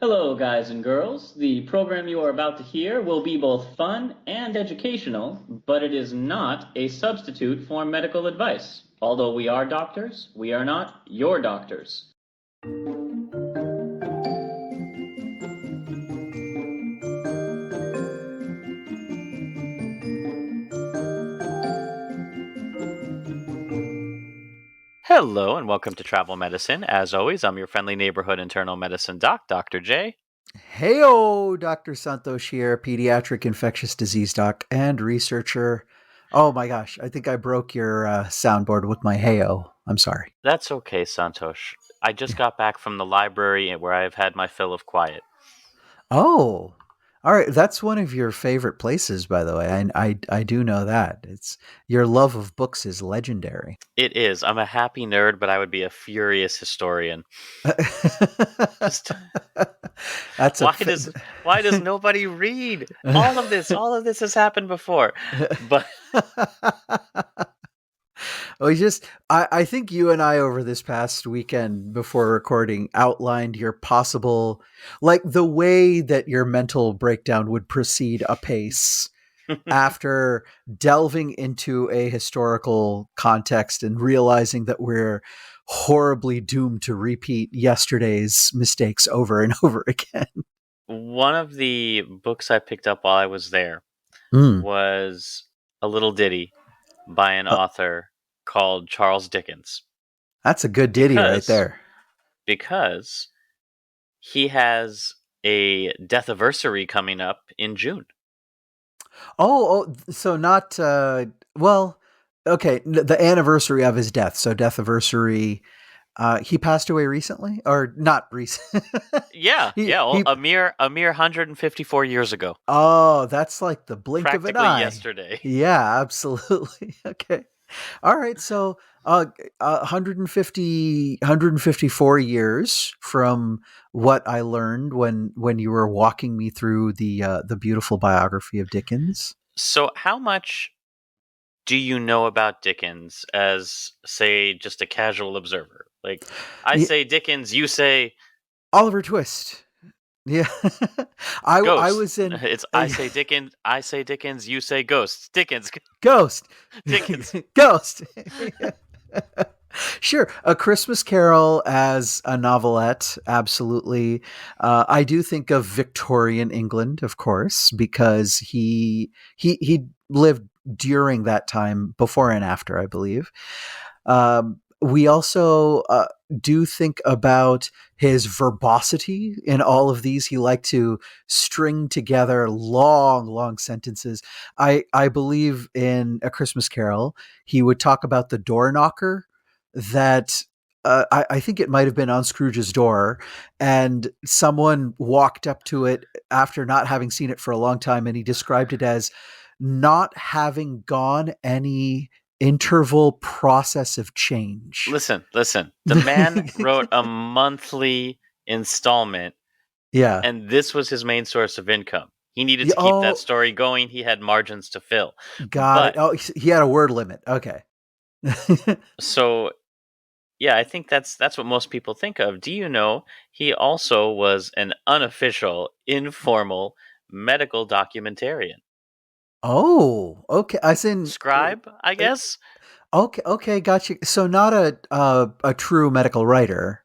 Hello, guys and girls. The program you are about to hear will be both fun and educational, but it is not a substitute for medical advice. Although we are doctors, we are not your doctors. Hello and welcome to Travel Medicine. As always, I'm your friendly neighborhood internal medicine doc, Dr. J. Heyo, Dr. Santhosh here, pediatric infectious disease doc and researcher. Oh my gosh, I think I broke your soundboard with my heyo. I'm sorry. That's okay, Santhosh. I just got back from the library where I've had my fill of quiet. Oh, all right. That's one of your favorite places, by the way. I do know that. It's your love of books is legendary. It is. I'm a happy nerd, but I would be a furious historian. Just That's a why does nobody read? All of this has happened before. But I think you and I over this past weekend before recording outlined your possible, like the way that your mental breakdown would proceed apace after delving into a historical context and realizing that we're horribly doomed to repeat yesterday's mistakes over and over again. one of the books I picked up while I was there Mm. was a little ditty by an author called Charles Dickens. That's a good ditty right Because there. because he has a death anniversary coming up in June. So not well, okay, the anniversary of his death. So death anniversary. He passed away recently, or not recent. Yeah, he, yeah, well, he. a mere 154 years ago, Oh, that's like the blink of an practically eye. yesterday. Yeah, absolutely. Okay. All right. So, 154 years from what I learned when you were walking me through the beautiful biography of Dickens. So, how much do you know about Dickens as, say, just a casual observer? Like, I Yeah, say Dickens, you say Oliver Twist. Yeah, I Ghost. was in It's I say Dickens, you say Ghost. Dickens, Ghost, Dickens. Ghost. Sure, A Christmas Carol as a novelette, absolutely. I do think of Victorian England, of course, because he lived during that time, before and after, I believe. We also do think about his verbosity in all of these. He liked to string together long, long sentences. I believe in A Christmas Carol, he would talk about the door knocker that I think it might have been on Scrooge's door, and someone walked up to it after not having seen it for a long time, and he described it as not having gone any interval process of change. Listen. The man wrote a monthly installment, Yeah. and this was his main source of income. He needed Yeah. to keep that Oh, story going. He had margins to fill. got it. But Oh, he had a word limit. Okay. so yeah, I think that's what most people think of. Do you know he also was an unofficial, informal medical documentarian? Oh, okay. As in, Scribe, I guess? okay, okay, gotcha. So not a true medical writer,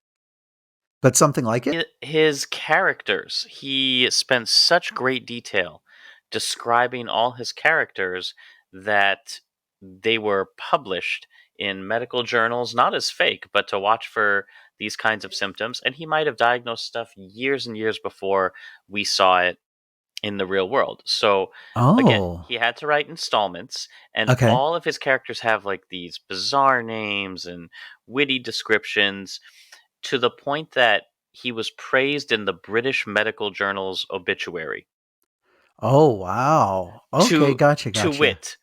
but something like it. His characters, he spent such great detail describing all his characters that they were published in medical journals, not as fake, but to watch for these kinds of symptoms. And he might have diagnosed stuff years and years before we saw it in the real world. So again, Oh, he had to write installments, and okay. all of his characters have like these bizarre names and witty descriptions to the point that he was praised in the British Medical Journal's obituary. Oh, wow. Okay, To gotcha, to gotcha. wit,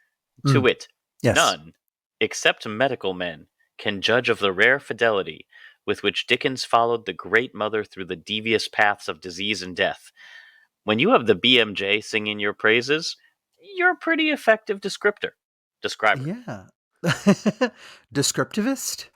to Mm, wit, yes. none except medical men can judge of the rare fidelity with which Dickens followed the great mother through the devious paths of disease and death. When you have the BMJ singing your praises, you're a pretty effective describer. Yeah. Descriptivist?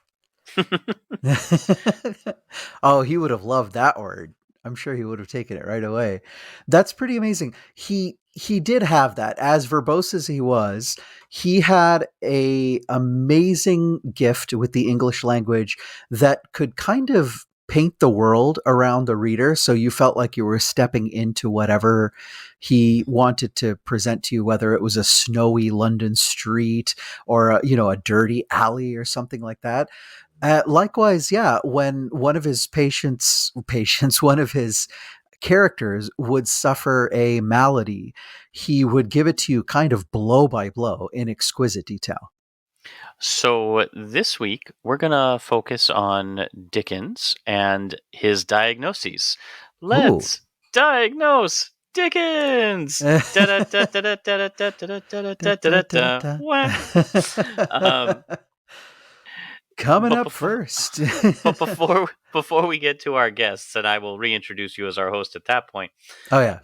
Oh, he would have loved that word. I'm sure he would have taken it right away. That's pretty amazing. He did have that. As verbose as he was, he had a amazing gift with the English language that could kind of paint the world around the reader, so you felt like you were stepping into whatever he wanted to present to you, whether it was a snowy London street or a dirty alley or something like that. Likewise, yeah, when one of his one of his characters would suffer a malady, he would give it to you kind of blow by blow in exquisite detail. So this week we're gonna focus on Dickens and his diagnoses. Ooh. Let's diagnose Dickens. Da da da da da da da da da Da, da da, da da, da. da. Wah. Um, Coming but up before first. but before we get to our guests, and I will reintroduce you as our host at that point, Oh yeah.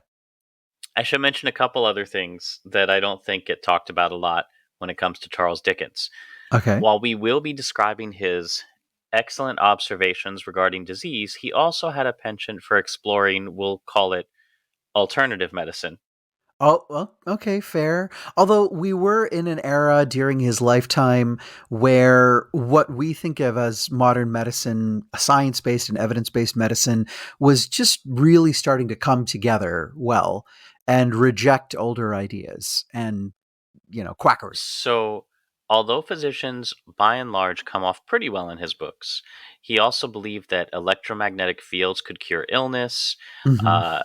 I should mention a couple other things that I don't think get talked about a lot when it comes to Charles Dickens. Okay. While we will be describing his excellent observations regarding disease, he also had a penchant for exploring, we'll call it alternative medicine. Oh, well, okay, fair. Although we were in an era during his lifetime where what we think of as modern medicine, science based and evidence based medicine, was just really starting to come together well and reject older ideas and, quackery. So, although physicians by and large come off pretty well in his books, he also believed that electromagnetic fields could cure illness, Hmm. uh,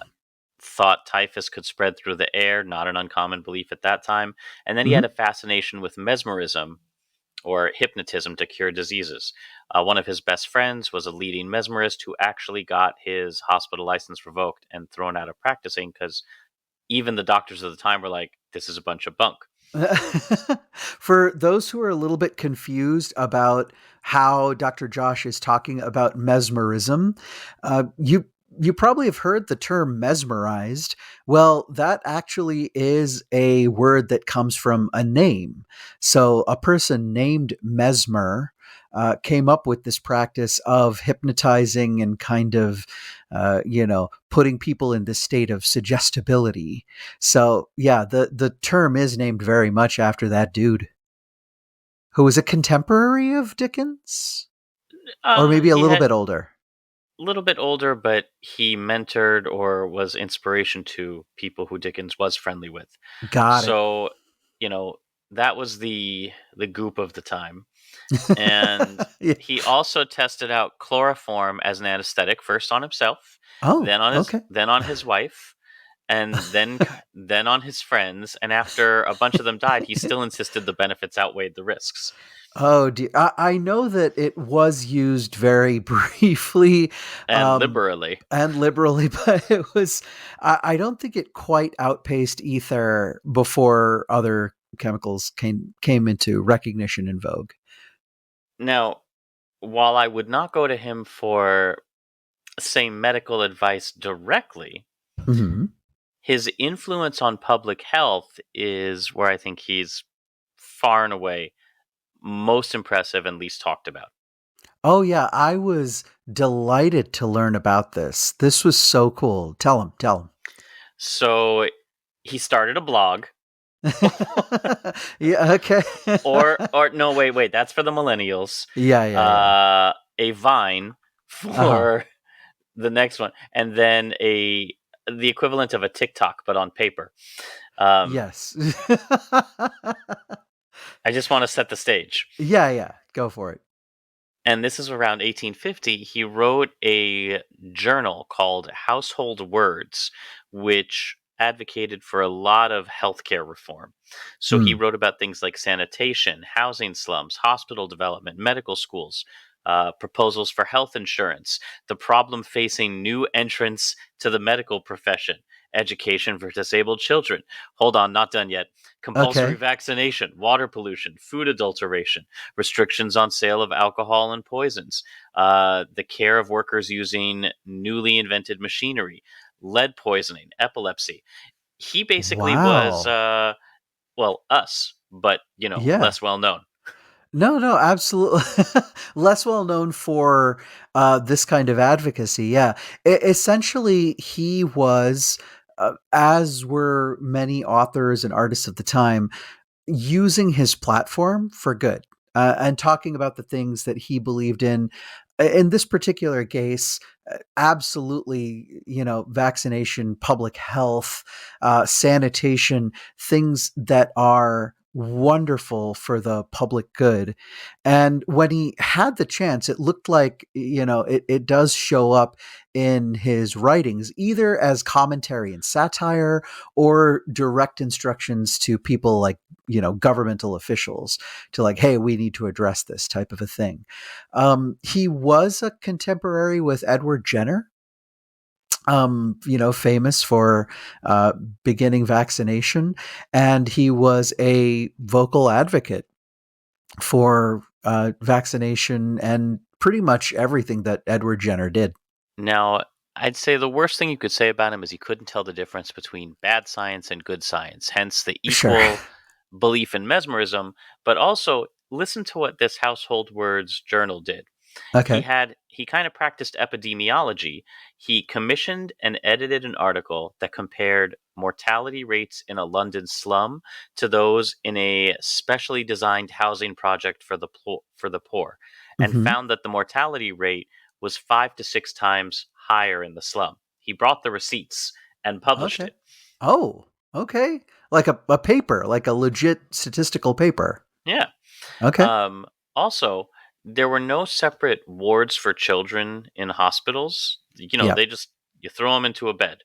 thought typhus could spread through the air, not an uncommon belief at that time. And then he Hmm. had a fascination with mesmerism or hypnotism to cure diseases. One of his best friends was a leading mesmerist who actually got his hospital license revoked and thrown out of practicing because even the doctors of the time were like, this is a bunch of bunk. For those who are a little bit confused about how Dr. Josh is talking about mesmerism, you probably have heard the term mesmerized. Well, that actually is a word that comes from a name. So a person named Mesmer came up with this practice of hypnotizing and kind of, putting people in this state of suggestibility. So yeah, the term is named very much after that dude who was a contemporary of Dickens, or maybe a He little had bit older. a little bit older, but he mentored or was inspiration to people who Dickens was friendly with. Got it. So, you know, that was the goop of the time. And Yeah. he also tested out chloroform as an anesthetic first on himself, Oh, okay. then on his wife, and then on his friends. And after a bunch of them died, he still insisted the benefits outweighed the risks. Oh dear. I know that it was used very briefly, And um, liberally. and liberally, but it was. I don't think it quite outpaced ether before other chemicals came into recognition and vogue. Now, while I would not go to him for, say, medical advice directly, Hmm. his influence on public health is where I think he's far and away most impressive and least talked about. Oh yeah, I was delighted to learn about this. This was so cool. Tell So he started a blog, him. Yeah, okay. or no, wait, that's for the millennials. Yeah. A Vine Uh-huh. for the next one, and then the equivalent of a TikTok but on paper. Um, Yes. I just want to set the stage. Yeah. Go for it. And this is around 1850. He wrote a journal called Household Words, which advocated for a lot of healthcare reform. So he Hmm. wrote about things like sanitation, housing slums, hospital development, medical schools, proposals for health insurance, the problem facing new entrants to the medical profession, education for disabled children. Hold on, not done yet. Compulsory Okay. vaccination, water pollution, food adulteration, restrictions on sale of alcohol and poisons, the care of workers using newly invented machinery, lead poisoning, epilepsy. He basically was, Wow. well, us, but Yeah. less well known. No, no, absolutely. Less well known for this kind of advocacy. Yeah. Essentially, he was, as were many authors and artists at the time, using his platform for good, and talking about the things that he believed in. In this particular case, absolutely, vaccination, public health, sanitation, things that are wonderful for the public good. And when he had the chance, it looked like, it does show up in his writings, either as commentary and satire or direct instructions to people like, governmental officials, to like, hey, we need to address this type of a thing. He was a contemporary with Edward Jenner, famous for uh, beginning vaccination, and he was a vocal advocate for vaccination and pretty much everything that Edward Jenner did. Now, I'd say the worst thing you could say about him is he couldn't tell the difference between bad science and good science, hence the Sure. equal belief in mesmerism. But also, listen to what this Household Words journal did. Okay. He kind of practiced epidemiology. He commissioned and edited an article that compared mortality rates in a London slum to those in a specially designed housing project for the poor, and Hmm. found that the mortality rate was 5 to 6 times higher in the slum. He brought the receipts and published Okay. it. Oh, okay. Like a paper, like a legit statistical paper. Yeah. Okay. Um, Also, there were no separate wards for children in hospitals. Yeah. They just you throw them into a bed,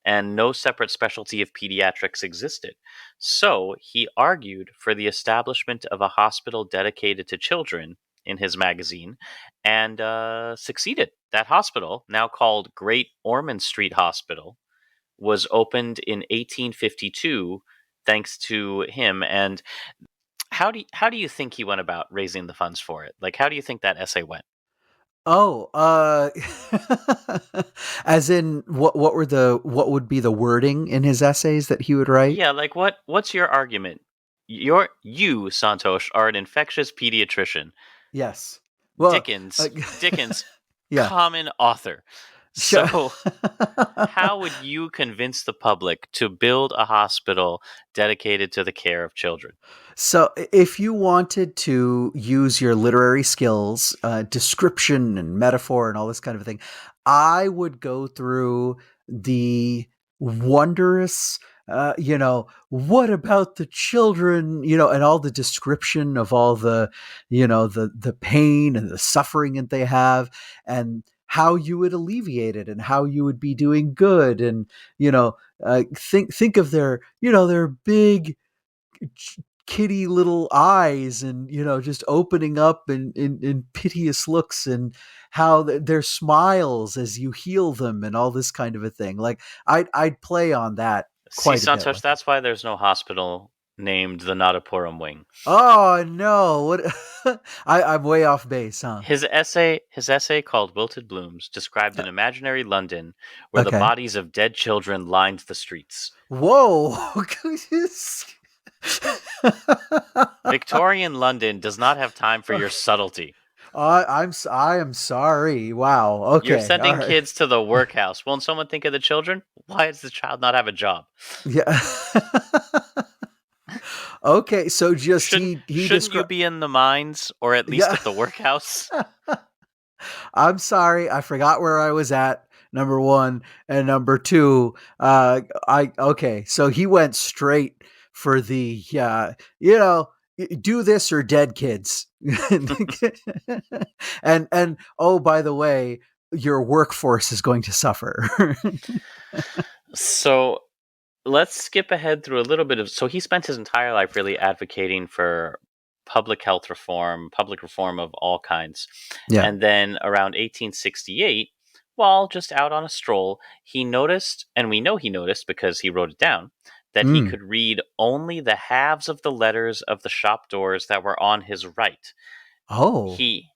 and no separate specialty of pediatrics existed. So he argued for the establishment of a hospital dedicated to children in his magazine, and succeeded. That hospital, now called Great Ormond Street Hospital, was opened in 1852 thanks to him. And how do you think he went about raising the funds for it? Like, how do you think that essay went? Oh, as in what would be the wording in his essays that he would write? Yeah, like what's your argument? You, Santosh, are an infectious pediatrician. Yes. Well, Dickens, Dickens, yeah. common author. Sure. So, how would you convince the public to build a hospital dedicated to the care of children? So, if you wanted to use your literary skills, description and metaphor and all this kind of thing, I would go through the wondrous, what about the children, and all the description of all the, the pain and the suffering that they have, and how you would alleviate it, and how you would be doing good, and think of their, their big kitty little eyes, and just opening up in piteous looks, and how their smiles as you heal them, and all this kind of a thing. Like, I'd play on that See, quite a bit Santosh, with it. that's why there's no hospital named the Nadapuram Wing. Oh no, what? I'm way off base, huh? His essay called Wilted Blooms described Uh, an imaginary London where the okay. bodies of dead children lined the streets. Whoa. Victorian London does not have time for your subtlety. I am sorry. Wow. You're Okay. All sending right. kids to the workhouse. Won't someone think of the children? Why does the child not have a job? Yeah. Okay, so just Shouldn't he shouldn't you described. be in the mines or at least Yeah. at the workhouse? I'm sorry, I forgot where I was at. Number one, and number two, I okay. So he went straight for the, do this or dead kids, and oh, by the way, your workforce is going to suffer. So let's skip ahead through a little bit of. So he spent his entire life really advocating for public health reform, public reform of all kinds. Yeah. And then around 1868, while just out on a stroll, he noticed, and we know he noticed because he wrote it down, that he Mm. could read only the halves of the letters of the shop doors that were on his right. Oh, He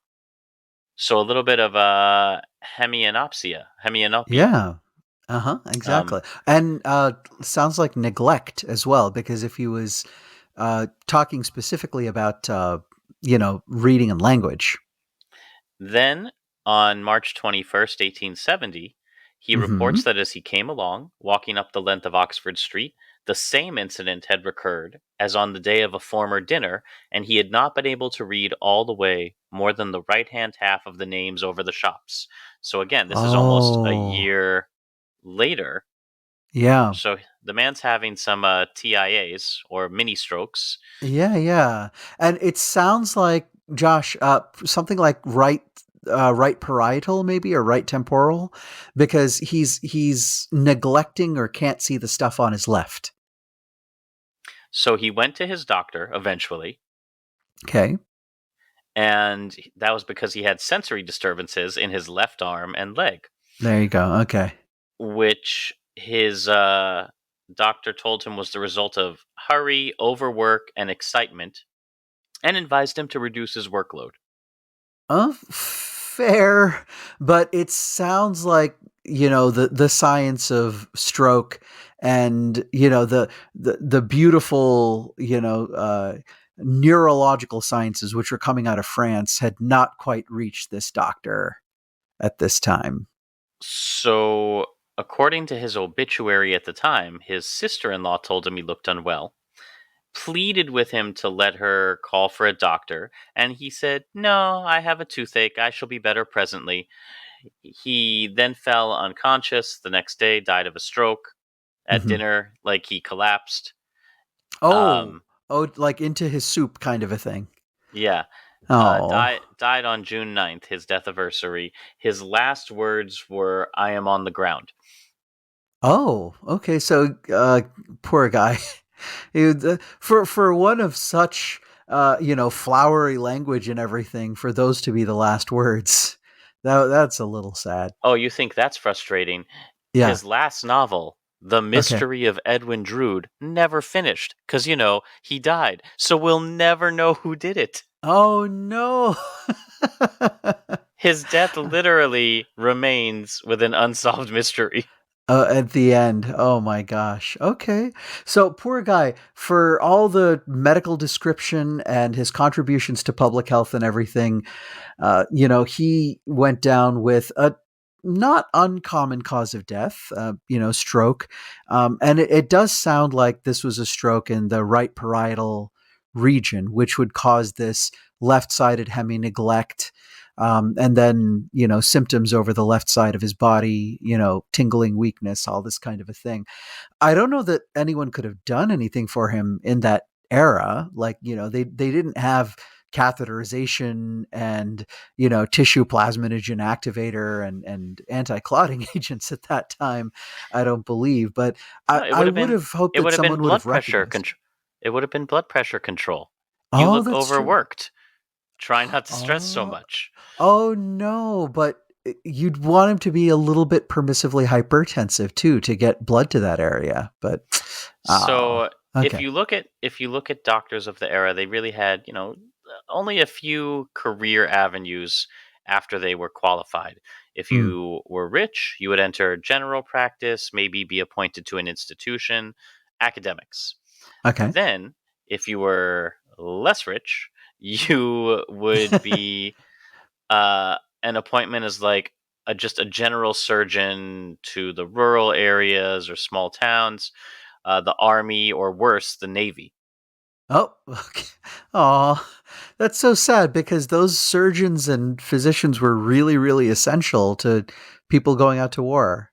So a little bit of a hemianopia. yeah. Uh-huh, Um, exactly. And sounds like neglect as well, because if he was talking specifically about reading and language. Then, on March 21st, 1870, he Hmm. reports that as he came along, walking up the length of Oxford Street, the same incident had recurred as on the day of a former dinner, and he had not been able to read all the way more than the right hand half of the names over the shops. So, again, this is almost a Oh, year later. yeah. So, the man's having some TIAs or mini strokes. Yeah, yeah. And it sounds like Josh, something like right parietal maybe or right temporal, because he's neglecting or can't see the stuff on his left. So, he went to his doctor eventually, Okay. and that was because he had sensory disturbances in his left arm and leg, There you go. Okay. which his doctor told him was the result of hurry, overwork, and excitement, and advised him to reduce his workload. Fair, but it sounds like the science of stroke and the beautiful neurological sciences which were coming out of France had not quite reached this doctor at this time. So, according to his obituary at the time, his sister in law told him he looked unwell, pleaded with him to let her call for a doctor, and he said, "No, I have a toothache. I shall be better presently." He then fell unconscious the next day, died of a stroke. At Hmm. dinner, like he collapsed. Oh, Um, oh, like into his soup kind of a thing. yeah, Oh, died on June 9th, his death anniversary. His last words were, "I am on the ground." oh, okay. So, poor guy. For one of such flowery language and everything, for those to be the last words, that's a little sad. Oh, you think that's frustrating? Yeah. His last novel, The Okay. Mystery of Edwin Drood, never finished because, he died. So we'll never know who did it. Oh no. His death literally remains with an unsolved mystery. At the end. Oh my gosh. Okay. So poor guy, for all the medical description and his contributions to public health and everything, he went down with a not uncommon cause of death, stroke. And it does sound like this was a stroke in the right parietal region, which would cause this left sided hemi neglect. And then, symptoms over the left side of his body, tingling weakness, all this kind of a thing. I don't know that anyone could have done anything for him in that era. Like, they didn't have catheterization and, tissue plasminogen activator and anti-clotting agents at that time, I don't believe. But No, I would have hoped it that would have been someone would have blood pressure recognized. control. It would have been blood pressure control. You Oh, look that's true. overworked. Try not to stress so Oh, much. oh no, but you'd want him to be a little bit permissively hypertensive too to get blood to that area. But oh, So okay. if you look at doctors of the era, they really had, only a few career avenues after they were qualified. If Hmm. you were rich, you would enter general practice, maybe be appointed to an institution, academics. Okay. Then, if you were less rich, you would be an appointment as like just a general surgeon to the rural areas or small towns, the army, or worse, the navy. Oh, okay. Oh, that's so sad because those surgeons and physicians were really, really essential to people going out to war.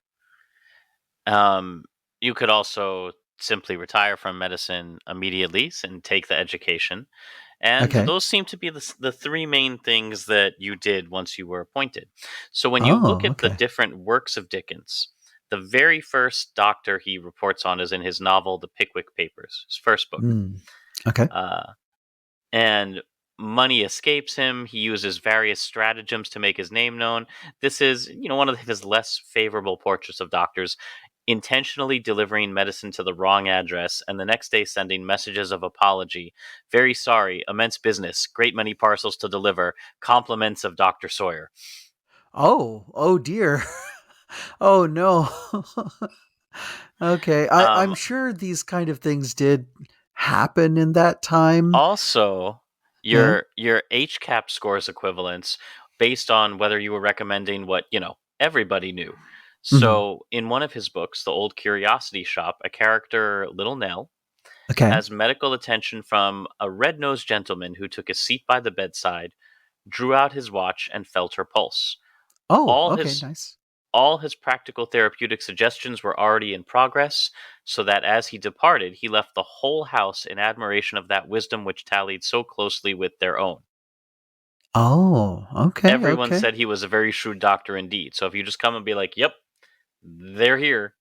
Um, you could also simply retire from medicine immediately and take the education. And Okay. those seem to be the three main things that you did once you were appointed. So when you look Oh, at the okay. different works of Dickens, the very first doctor he reports on is in his novel, The Pickwick Papers, his first book. Hmm. Okay. Uh, and money escapes him. He uses various stratagems to make his name known. This is, one of his less favorable portraits of doctors, intentionally delivering medicine to the wrong address and the next day sending messages of apology. Very sorry, immense business, great many parcels to deliver, compliments of Dr. Sawyer. Oh, oh dear. Oh no. Okay. I'm Um, sure these kind of things did happen in that time. Also, Yeah. your HCAP scores equivalents based on whether you were recommending what, everybody knew. Mhm. So, in one of his books, The Old Curiosity Shop, a character, Little Nell, Okay. has medical attention from a red-nosed gentleman who took a seat by the bedside, drew out his watch, and felt her pulse. Oh, All okay, his nice. all his practical therapeutic suggestions were already in progress, so that as he departed, he left the whole house in admiration of that wisdom which tallied so closely with their own. Oh, okay, Everyone okay. said he was a very shrewd doctor indeed. So if you just come and be like, "Yep, they're here.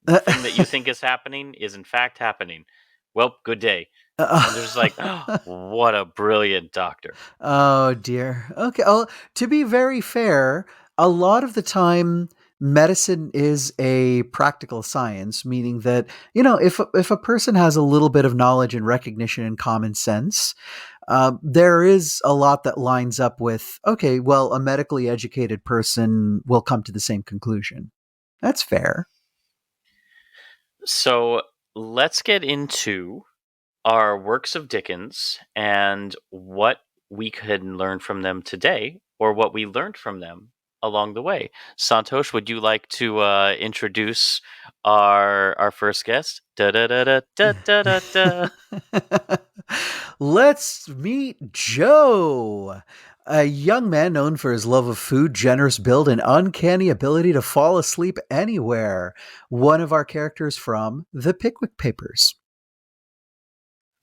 The thing that you think is happening is in fact happening." Well, good day. And they're just like, oh, "What a brilliant doctor." Oh dear. Okay. Oh, to be very fair, a lot of the time medicine is a practical science, meaning that, if a person has a little bit of knowledge and recognition and common sense, there is a lot that lines up with, okay, well, a medically educated person will come to the same conclusion. That's fair. So let's get into our works of Dickens and what we can learn from them today, or what we learned from them along the way. Santosh, would you like to introduce our first guest? Da da da da da da da da. Let's meet Joe, a young man known for his love of food, generous build, and uncanny ability to fall asleep anywhere. One of our characters from the Pickwick Papers.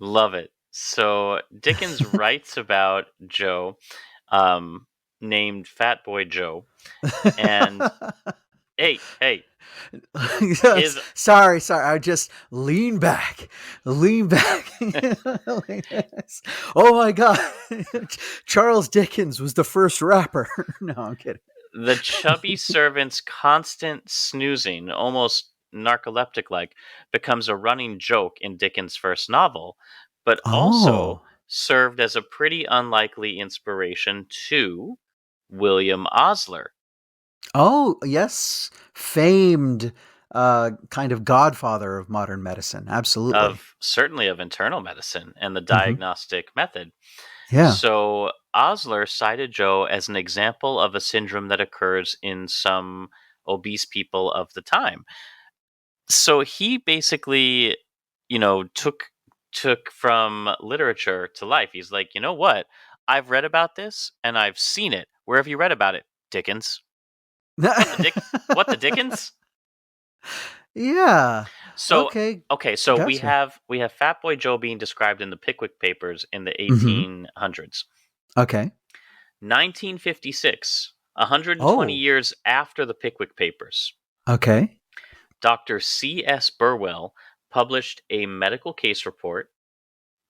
Love it. So Dickens writes about Joe, um, named Fat Boy Joe, and hey, Yes, his sorry. I just lean back, lean back. Oh my God, Charles Dickens was the first rapper. No, I'm kidding. the chubby servant's constant snoozing, almost narcoleptic like, becomes a running joke in Dickens' first novel, but also Oh, served as a pretty unlikely inspiration to William Osler, oh yes, famed kind of godfather of modern medicine. Absolutely. of certainly of internal medicine and the Hmm. diagnostic method. Yeah. So Osler cited Joe as an example of a syndrome that occurs in some obese people of the time. So he basically, took from literature to life. He's like, you know what? I've read about this and I've seen it. Where have you read about it? Dickens. What the dick? What the Dickens? Yeah. So Okay. okay, so we Gotcha. have we have Fat Boy Joe being described in the Pickwick Papers in the Hmm. 1800s. Okay. 1956, 120 Oh. years after the Pickwick Papers, Okay. Dr. C.S. Burwell published a medical case report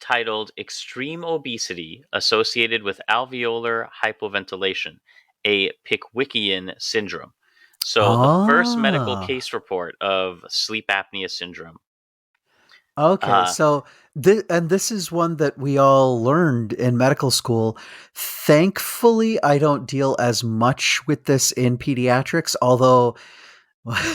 titled Extreme Obesity Associated with Alveolar Hypoventilation, a Pickwickian Syndrome. So, the first medical Ah. case report of sleep apnea syndrome. Okay, Uh, so this is one that we all learned in medical school. Thankfully, I don't deal as much with this in pediatrics, although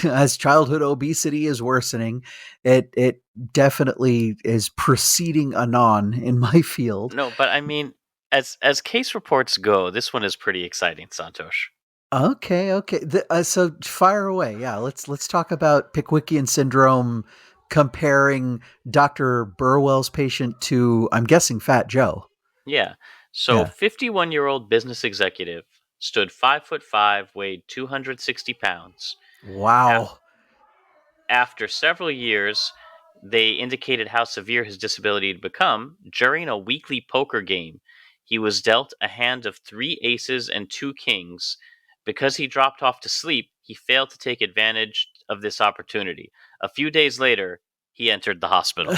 as childhood obesity is worsening, it definitely is proceeding anon in my field. no, but I mean, as case reports go, this one is pretty exciting, Santosh. Okay, okay. So fire away. Yeah, let's talk about Pickwickian syndrome comparing Dr. Burwell's patient to, I'm guessing, Fat Joe. Yeah. So, Yeah. 51-year-old business executive stood 5'5", weighed 260 pounds. Wow. After several years, they indicated how severe his disability had become. During a weekly poker game, he was dealt a hand of 3 aces and 2 kings. Because he dropped off to sleep, he failed to take advantage of this opportunity. A few days later, he entered the hospital.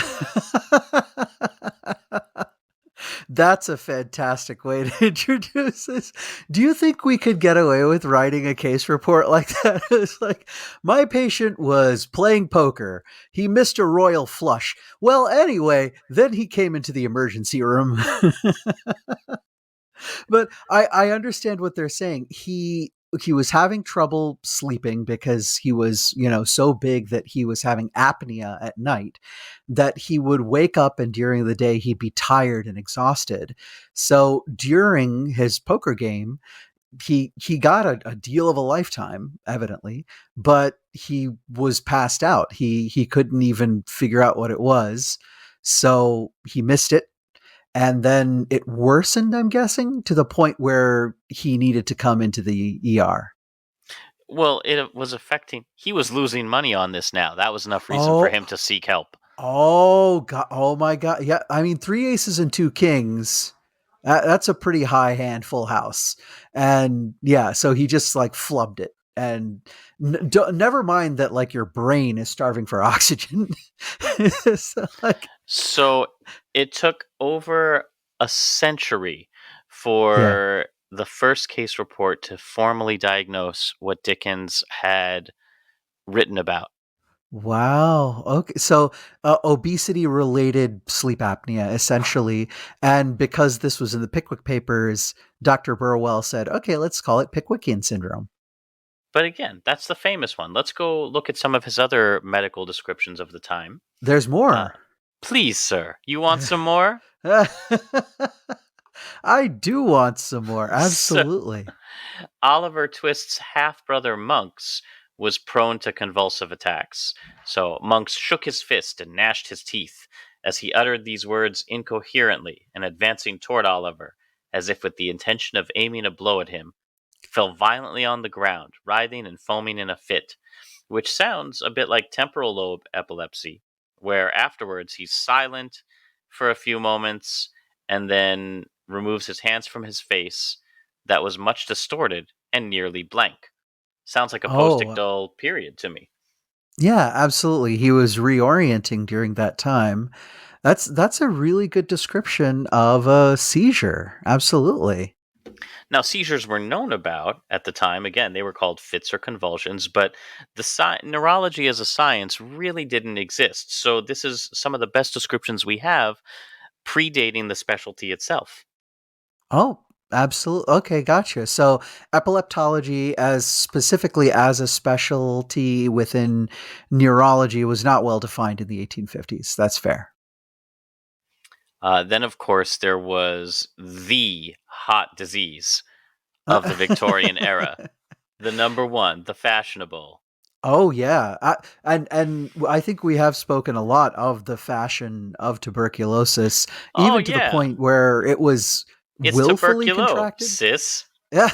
That's a fantastic way to introduce this. Do you think we could get away with writing a case report like that? It's like, my patient was playing poker. He missed a royal flush. Well, anyway, then he came into the emergency room. But I understand what they're saying. he was having trouble sleeping because he was, so big that he was having apnea at night, that he would wake up and during the day he'd be tired and exhausted. So during his poker game, he got a deal of a lifetime, evidently, but he was passed out. He couldn't even figure out what it was, so he missed it, and then it worsened, I'm guessing, to the point where he needed to come into the ER. Well, it was affecting. He was losing money on this now. That was enough reason for Oh, him to seek help. oh god, oh my god, yeah. I mean, three aces and two kings. That's a pretty high hand, full house, and yeah. So he just like flubbed it, and never mind that like your brain is starving for oxygen. So, like, So it took over a century yeah. for the first case report to formally diagnose what Dickens had written about. Wow. Okay. So, obesity related sleep apnea, essentially. And because this was in the Pickwick papers, Dr. Burwell said, okay, let's call it Pickwickian syndrome. But again, that's the famous one. Let's go look at some of his other medical descriptions of the time. There's Uh, more. Please, sir, you want some more? I do want some more. So, Absolutely. Oliver Twist's half brother Monks was prone to convulsive attacks. So Monks shook his fist and gnashed his teeth as he uttered these words incoherently and advancing toward Oliver, as if with the intention of aiming a blow at him, fell violently on the ground, writhing and foaming in a fit, which sounds a bit like temporal lobe epilepsy, where afterwards he's silent for a few moments and then removes his hands from his face that was much distorted and nearly blank. Sounds like a Oh, post-ictal period to me. yeah, absolutely. He was reorienting during that time. That's a really good description of a seizure. Absolutely. Now, seizures were known about at the time. Again, they were called fits or convulsions, but the neurology as a science really didn't exist. So, this is some of the best descriptions we have predating the specialty itself. Oh, absolutely. Okay, gotcha. So epileptology, as specifically as a specialty within neurology, was not well defined in the 1850s. That's fair. Then, of course, there was the hot disease of the Victorian era, the number one, the fashionable. Oh yeah, and I think we have spoken a lot of the fashion of tuberculosis, Oh, even to the yeah, point where it was it's willfully tuberculo, contracted. sis. Yeah.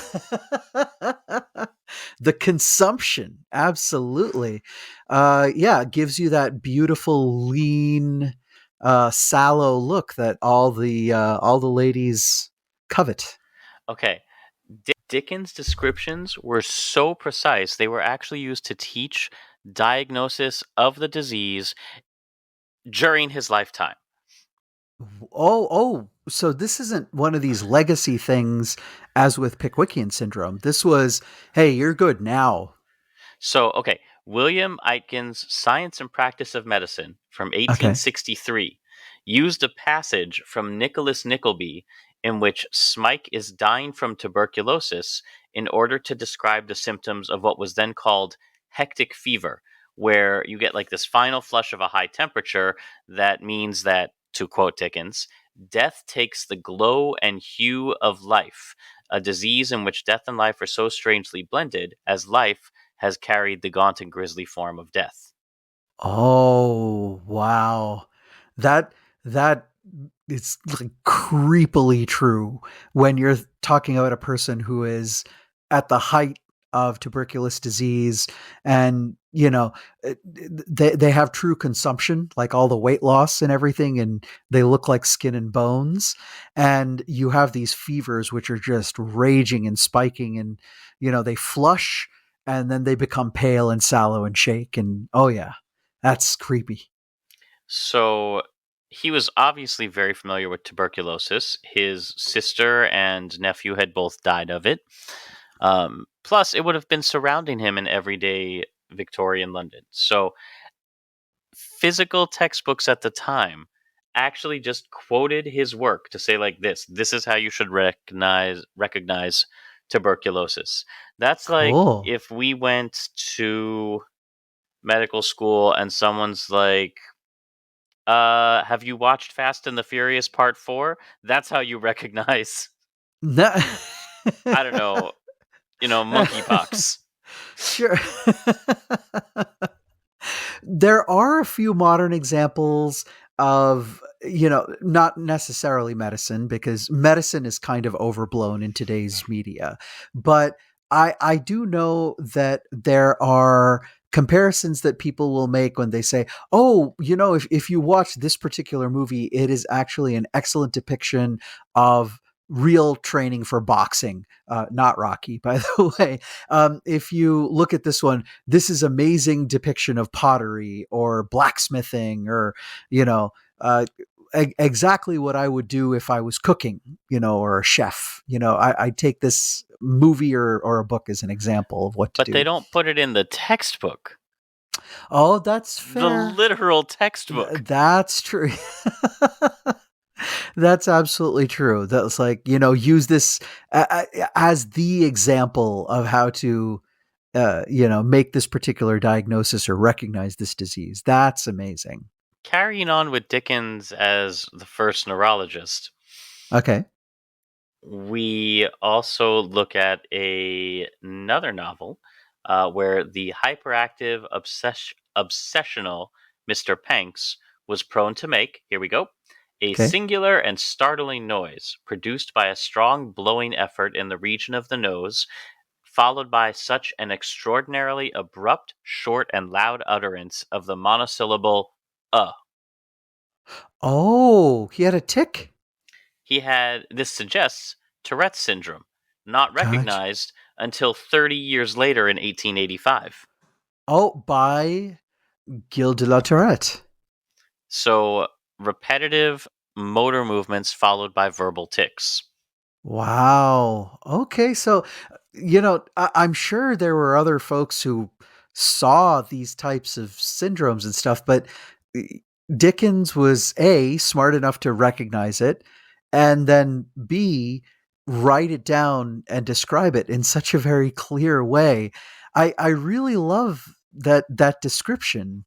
The consumption, absolutely. Yeah, it gives you that beautiful, lean, sallow look that all the ladies covet. Okay. Dickens' descriptions were so precise, they were actually used to teach diagnosis of the disease during his lifetime. Oh, so this isn't one of these legacy things as with Pickwickian syndrome. This was, hey, you're good now. So, okay, William Aitken's Science and Practice of Medicine from Okay. 1863 used a passage from Nicholas Nickleby in which Smike is dying from tuberculosis in order to describe the symptoms of what was then called hectic fever, where you get like this final flush of a high temperature that means that, to quote Dickens, death takes the glow and hue of life, a disease in which death and life are so strangely blended as life has carried the gaunt and grisly form of death. Oh, wow. That that is like creepily true when you're talking about a person who is at the height of tuberculous disease, and they have true consumption, like all the weight loss and everything, and they look like skin and bones, and you have these fevers which are just raging and spiking, and they flush and then they become pale and sallow and shake, and oh yeah, that's creepy. So he was obviously very familiar with tuberculosis. His sister and nephew had both died of it. Plus, it would have been surrounding him in everyday Victorian London. So, physical textbooks at the time actually just quoted his work to say like this is how you should recognize tuberculosis. That's like Cool. if we went to medical school and someone's like, have you watched Fast and the Furious Part 4? That's how you recognize, No- I don't know, monkeypox. Sure. There are a few modern examples of, not necessarily medicine, because medicine is kind of overblown in today's media. But I do know that there are comparisons that people will make when they say, oh, if you watch this particular movie, it is actually an excellent depiction of real training for boxing, not Rocky, by the way. If you look at this one, this is amazing depiction of pottery or blacksmithing, or you know exactly what I would do if I was cooking, or a chef. I take this movie or a book as an example of what to But they do. don't put it in the textbook, Oh, that's the fair. literal textbook. That's true. That's absolutely true. That's like, use this as the example of how to make this particular diagnosis or recognize this disease. That's amazing. Carrying on with Dickens as the first neurologist, Okay. we also look at another novel where the hyperactive, obsessional Mr. Panks was prone to make, here we go, a Okay. singular and startling noise produced by a strong blowing effort in the region of the nose, followed by such an extraordinarily abrupt, short, and loud utterance of the monosyllable uh. Oh, he had a tick. This suggests Tourette's syndrome, not Gotcha. recognized until 30 years later in 1885. Oh, by Gilles de la Tourette. So, repetitive motor movements followed by verbal tics. Wow. Okay. So, I'm sure there were other folks who saw these types of syndromes and stuff, but uh, Dickens was A, smart enough to recognize it, and then B, write it down and describe it in such a very clear way. I really love that description,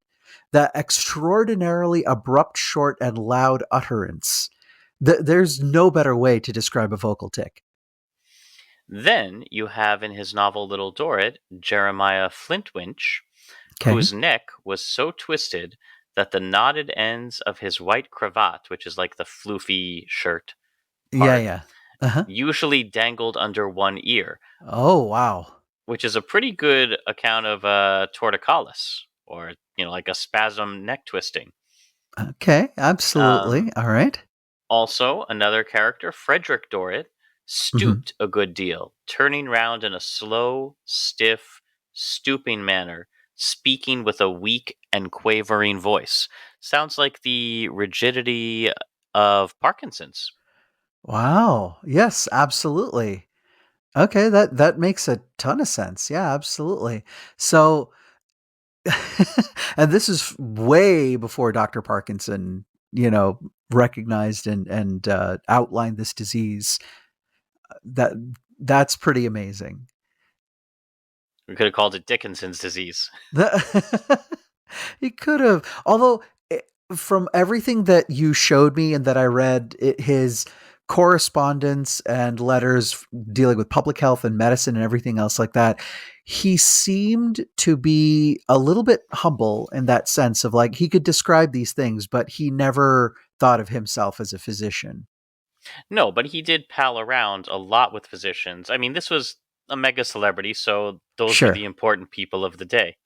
that extraordinarily abrupt, short, and loud utterance. There's no better way to describe a vocal tic. Then you have in his novel Little Dorrit, Jeremiah Flintwinch, Okay. whose neck was so twisted that the knotted ends of his white cravat, which is like the floofy shirt Yeah, part, yeah. Uh-huh. usually dangled under one ear, Oh, wow. which is a pretty good account of torticollis, or like a spasm neck twisting. Okay, absolutely. Um, All right. Also, another character, Frederick Dorrit, Mhm. stooped a good deal, turning round in a slow, stiff, stooping manner, speaking with a weak and quavering voice. Sounds like the rigidity of Parkinson's. Wow. Yes, absolutely. Okay, that makes a ton of sense. Yeah, absolutely. So, and this is way before Dr. Parkinson, recognized and outlined this disease. That that's pretty amazing. We could have called it Dickinson's disease. The He could have. Although, from everything that you showed me and that I read, his correspondence and letters dealing with public health and medicine and everything else like that, he seemed to be a little bit humble in that sense of, like, he could describe these things, but he never thought of himself as a physician. No, but he did pal around a lot with physicians. I mean, this was a mega celebrity, so those were the Sure. important people of the day.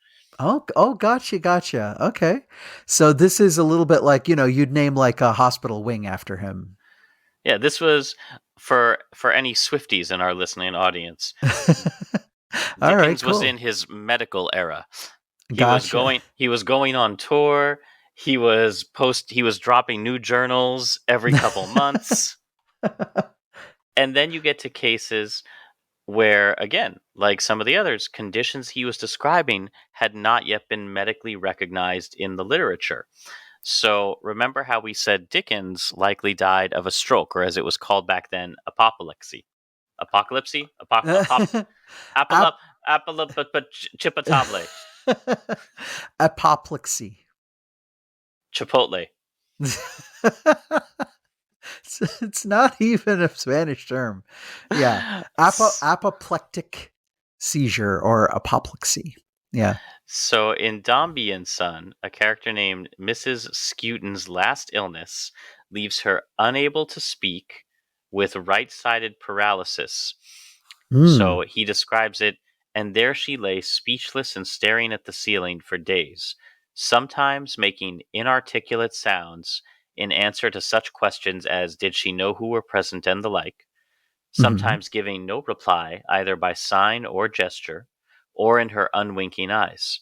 Oh, gotcha. Okay. So this is a little bit like, you'd name like a hospital wing after him. Yeah, this was for any Swifties in our listening audience. All right, Dickens was cool. in his medical era. Gotcha. He was going on tour. He was dropping new journals every couple months. And then you get to cases where, again, like some of the others, conditions he was describing had not yet been medically recognized in the literature. So remember how we said Dickens likely died of a stroke, or as it was called back then, apoplexy. Apocalypse? Apolop, Chipotable. Apoplexy. Chipotle. It's not even a Spanish term. Yeah. Apoplectic seizure or apoplexy. Yeah. So in Dombey and Son, a character named Mrs. Skewton's last illness leaves her unable to speak with right-sided paralysis. So he describes it, and there she lay speechless and staring at the ceiling for days, sometimes making inarticulate sounds in answer to such questions as did she know who were present and the like, sometimes giving no reply either by sign or gesture, or in her unwinking eyes.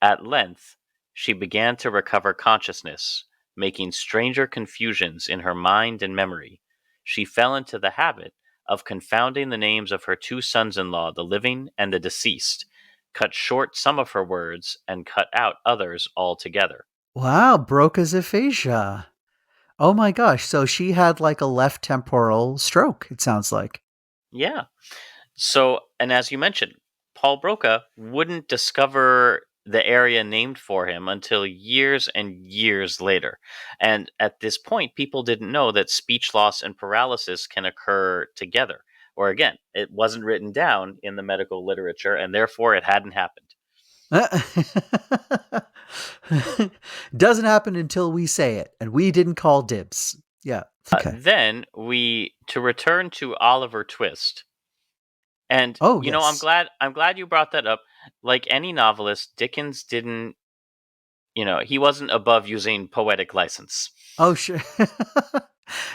At length, she began to recover consciousness, making stranger confusions in her mind and memory. She fell into the habit of confounding the names of her two sons-in-law, the living and the deceased, cut short some of her words, and cut out others altogether. Wow, Broca's aphasia. Oh my gosh, so she had like a left temporal stroke, it sounds like. Yeah. So, and as you mentioned, Paul Broca wouldn't discover the area named for him until years and years later. And at this point, people didn't know that speech loss and paralysis can occur together. Or again, it wasn't written down in the medical literature, and therefore it hadn't happened. Doesn't happen until we say it, and we didn't call dibs. Yeah. Okay. Then to return to Oliver Twist. And yes. I'm glad you brought that up. Like any novelist, Dickens didn't, he wasn't above using poetic license. Oh, sure.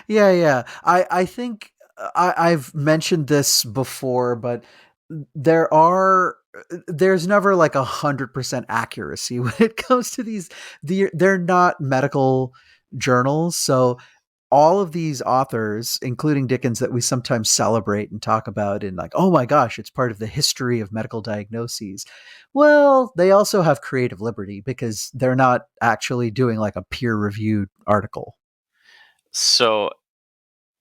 Yeah. I think I've mentioned this before, but there's never like 100% accuracy when it comes to these. They're not medical journals, so all of these authors, including Dickens, that we sometimes celebrate and talk about in like, oh my gosh, it's part of the history of medical diagnoses. Well, they also have creative liberty because they're not actually doing like a peer-reviewed article. So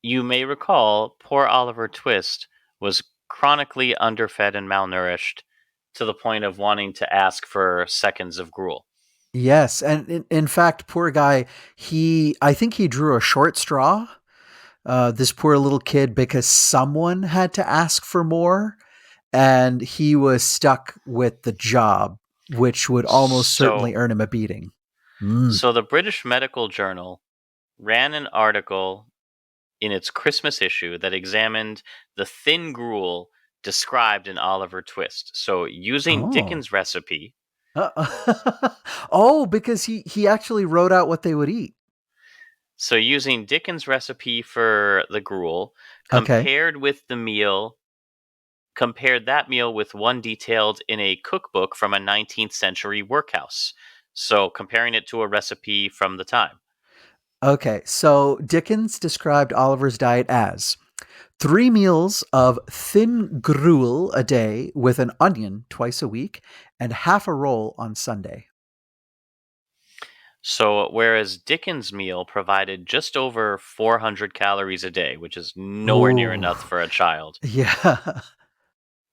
you may recall poor Oliver Twist was chronically underfed and malnourished to the point of wanting to ask for seconds of gruel. Yes, and in fact, poor guy, I think he drew a short straw. This poor little kid, because someone had to ask for more, and he was stuck with the job, which would almost certainly earn him a beating. So the British Medical Journal ran an article in its Christmas issue that examined the thin gruel described in Oliver Twist. So using Dickens' recipe. Because he actually wrote out what they would eat. So using Dickens' recipe for the gruel, compared that meal with one detailed in a cookbook from a 19th century workhouse. So comparing it to a recipe from the time. Okay, so Dickens described Oliver's diet as 3 meals of thin gruel a day with an onion twice a week and half a roll on Sunday. So whereas Dickens' meal provided just over 400 calories a day, which is nowhere near enough for a child. Yeah.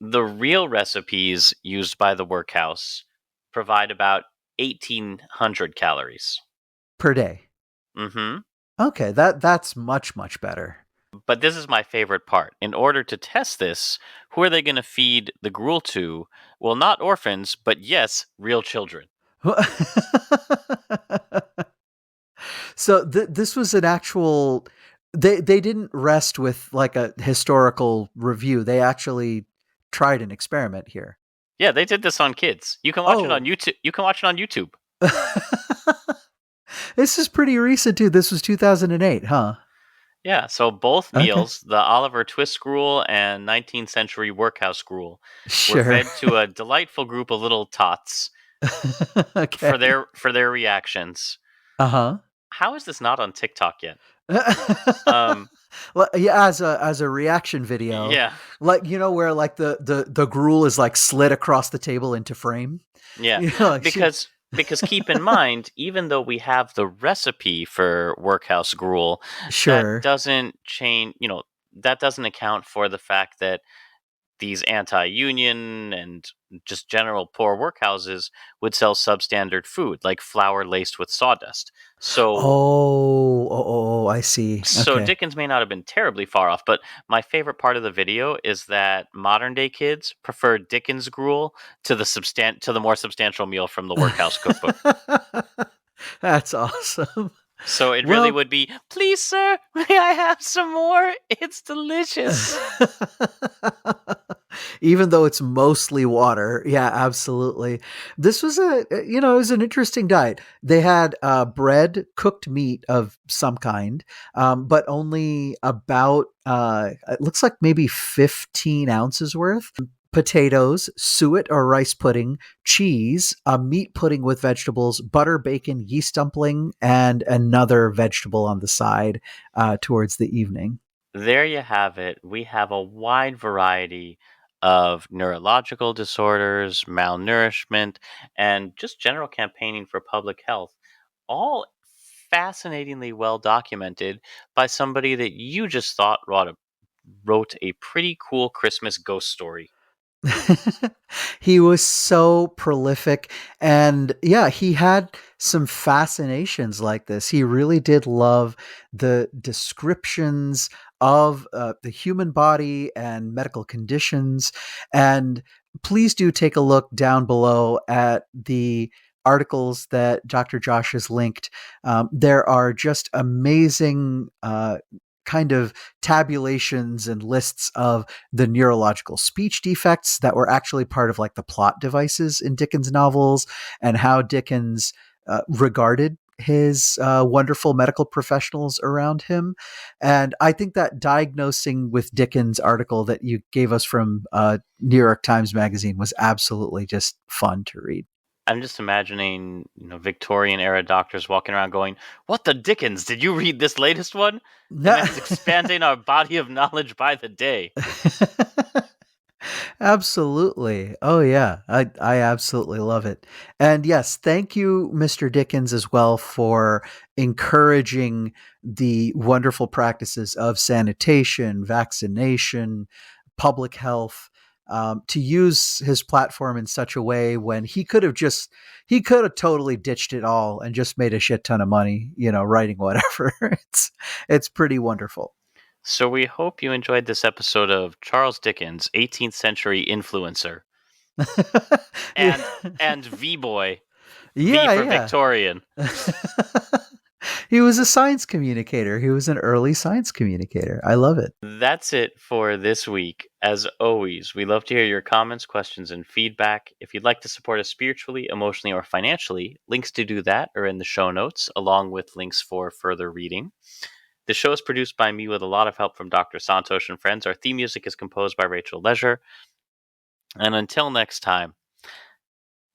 The real recipes used by the workhouse provide about 1,800 calories. Per day. Mm-hmm. Okay, that's much, much better. But this is my favorite part. In order to test this, who are they going to feed the gruel to? Well, not orphans, but yes, real children. So this was an actual. They didn't rest with like a historical review. They actually tried an experiment here. Yeah, they did this on kids. You can watch it on YouTube. You can watch it on YouTube. This is pretty recent too. This was 2008, huh? Yeah, so both meals, the Oliver Twist gruel and 19th century workhouse gruel, were fed to a delightful group of little tots for their reactions. Uh-huh. How is this not on TikTok yet? Yeah, as a reaction video. Yeah. Like, where like the gruel is like slid across the table into frame. Yeah. Like because keep in mind, even though we have the recipe for workhouse gruel, that doesn't change, that doesn't account for the fact that these anti-union and just general poor workhouses would sell substandard food like flour laced with sawdust. So I see. so Okay. Dickens may not have been terribly far off, but my favorite part of the video is that modern day kids prefer Dickens gruel to the more substantial meal from the workhouse cookbook. That's awesome. So it really Well, would be, please, sir, may I have some more? It's delicious. even though it's mostly water, yeah, absolutely. This was it was an interesting diet. They had bread, cooked meat of some kind, but only about it looks like maybe 15 ounces worth. Potatoes, suet or rice pudding, cheese, a meat pudding with vegetables, butter, bacon, yeast dumpling, and another vegetable on the side towards the evening. There you have it. We have a wide variety of neurological disorders, malnourishment, and just general campaigning for public health, all fascinatingly well documented by somebody that you just thought wrote a pretty cool Christmas ghost story. He was so prolific. And yeah, he had some fascinations like this. He really did love the descriptions of the human body and medical conditions. And please do take a look down below at the articles that Dr. Josh has linked. There are just amazing kind of tabulations and lists of the neurological speech defects that were actually part of like the plot devices in Dickens novels, and how Dickens regarded his wonderful medical professionals around him. And I think that diagnosing with Dickens article that you gave us from New York Times Magazine was absolutely just fun to read. I'm just imagining, Victorian era doctors walking around going, "What the Dickens? Did you read this latest one? The man's expanding our body of knowledge by the day." Absolutely. Oh yeah. I absolutely love it. And yes, thank you, Mr. Dickens, as well, for encouraging the wonderful practices of sanitation, vaccination, public health, to use his platform in such a way when he could have totally ditched it all and just made a shit ton of money, writing whatever. It's pretty wonderful. So we hope you enjoyed this episode of Charles Dickens, 18th century influencer, Yeah. and V Boy, V Yeah, for yeah. Victorian. He was a science communicator. He was an early science communicator. I love it. That's it for this week. As always, we love to hear your comments, questions, and feedback. If you'd like to support us spiritually, emotionally, or financially, links to do that are in the show notes, along with links for further reading. The show is produced by me with a lot of help from Dr. Santhosh and friends. Our theme music is composed by Rachel Leisure. And until next time,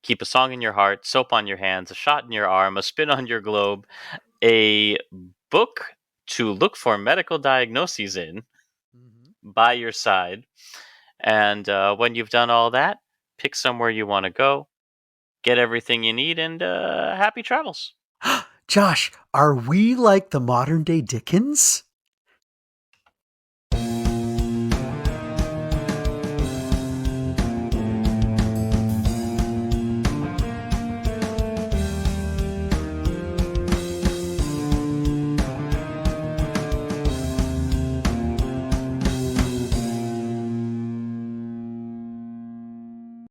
keep a song in your heart, soap on your hands, a shot in your arm, a spin on your globe, a book to look for medical diagnoses in by your side. And when you've done all that, pick somewhere you want to go, get everything you need, and happy travels. Josh, are we like the modern day Dickens?